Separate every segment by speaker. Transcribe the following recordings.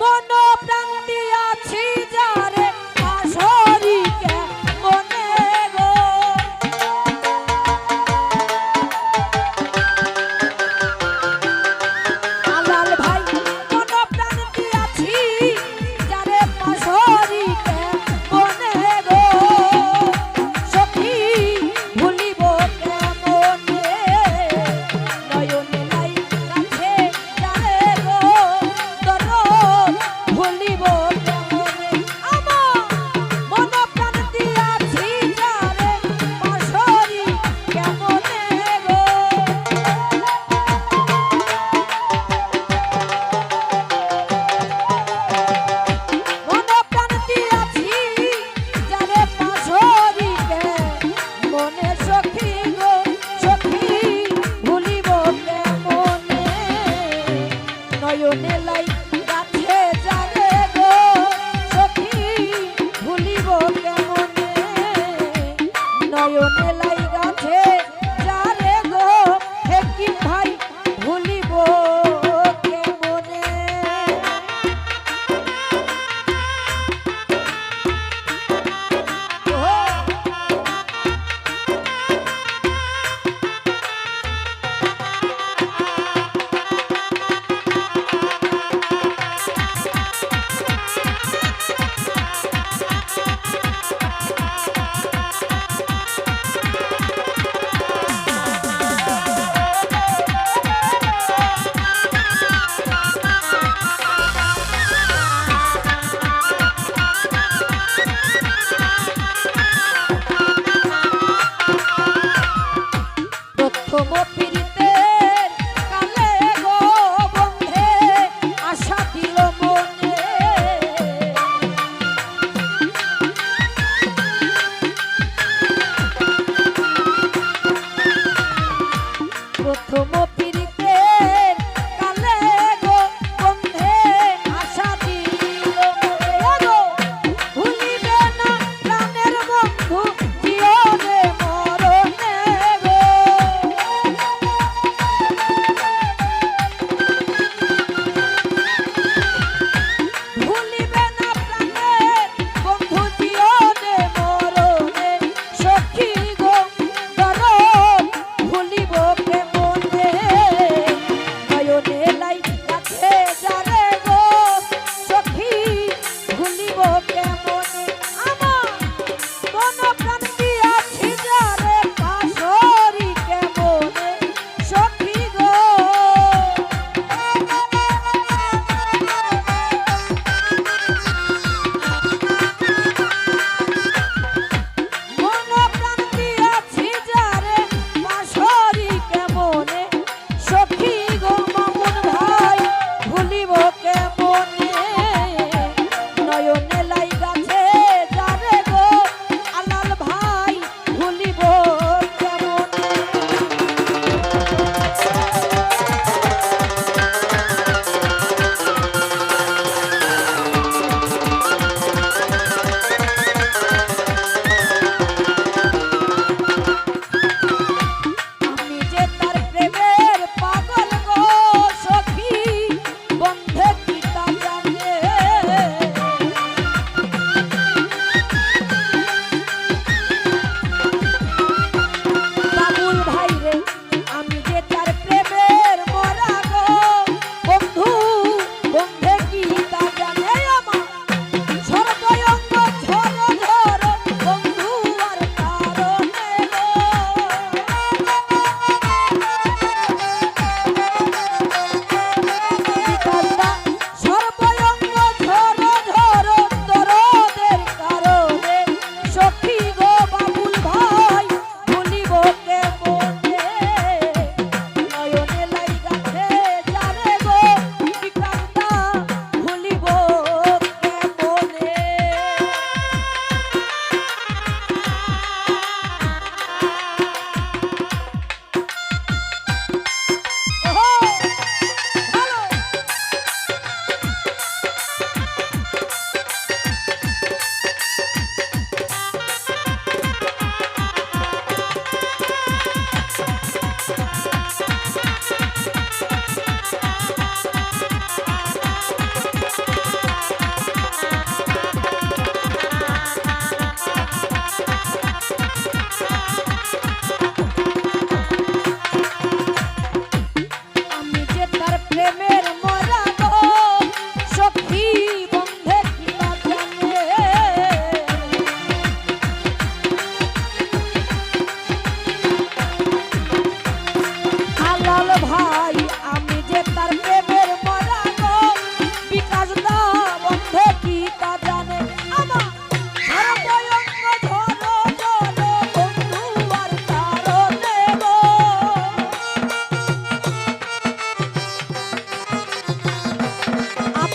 Speaker 1: মন প্রাণ দিয়াছি যারে আসরিকে মনে গো আলাল ভাই মন প্রাণ দিয়াছি যারে আসরিকে মনে গো সখী ভুলিব কেমনে নয়নে নাই কাছে যারে গো দরদ ভুলিব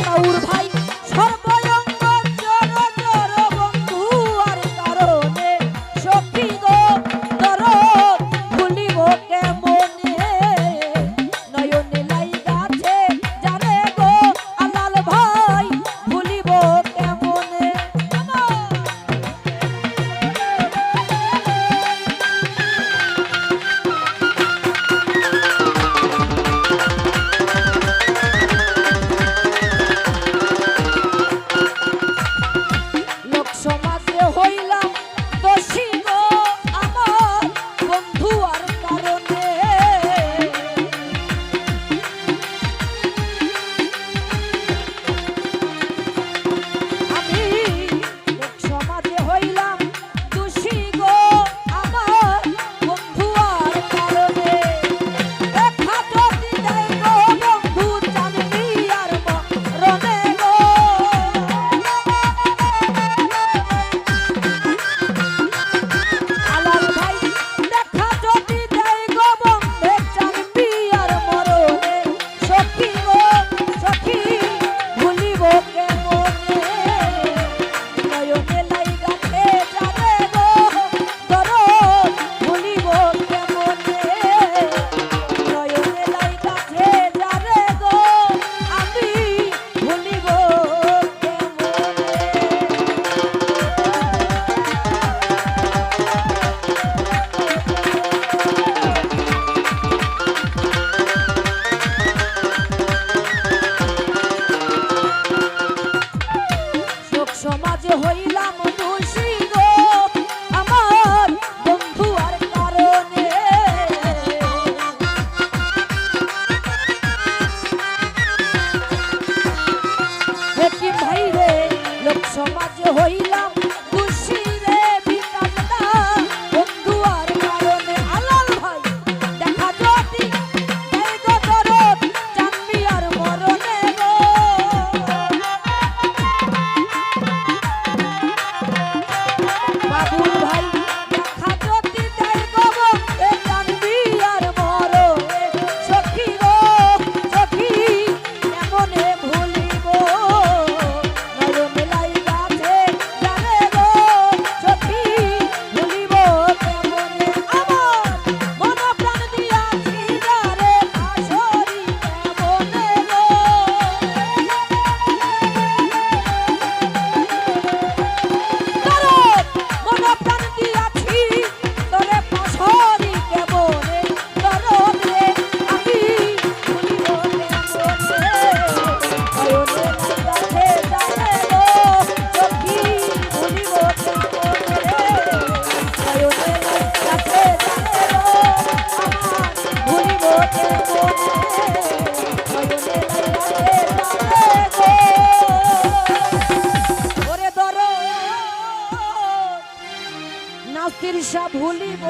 Speaker 1: আতাউর ভাই সর্বঙ্গ জড় জড় বন্ধু আর কারণে সখী গো তোর ভুলিব কেমনে নয়নে লাইগাছে জানে গো আলাল ভাই ভুলিব কেমনে লোক সমাজে হইলাম দোষী গো আমার বন্ধু আর কারণে আমি লোক সমাজে হইলাম দোষী গো আমার বন্ধু আর কারণে দেখা যদি দেয় গো বন্ধু জানবি আর মরণে গো আলাল ভাই দেখা যদি দেয় গো বন্ধে জানবি আর মরণে সখী গো সখী ভুলিব কেমনে নয়নে লাইগাছে জানে গো তোর ভুলিব কেমনে নয়নে লাইগাছে জানে গো আমি ভুলিব শোক সমাজে হইলাম দোষী গো আমার বন্ধু আর কারণে হেকিম ভাই রে লোক সমাজে হইলাম দোষী রে বিকাম না বন্ধু আর কারণে আলাল ভাই দেখা যদি দেয় গো দরদ জানবি আর মরণে গো বাবুল ভাই দেখা যদি দেয় গো বন্ধে জানবি আর মরণে সখী গো সখী এমনে ভুলিব নয়নে লাইগাছে জানে গো সখী ভুলিব কেমনে আমার মন প্রাণ দিয়াছি যারে আসরি কেমনে গো দরদ মন প্রাণ দিয়াছি তোরে পাশরি কেমনে দরদ রে আমি ভুলিব কেমনে নয়নে লাইগাছে জানে গো সখী ভুলিব কেমনে নয়নে লাইগাছে জানে গো আমার ভুলিব কেমনে নয়নে লাইগাছে জানে গো ওরে দরদ নাসির শাহ ভুলিব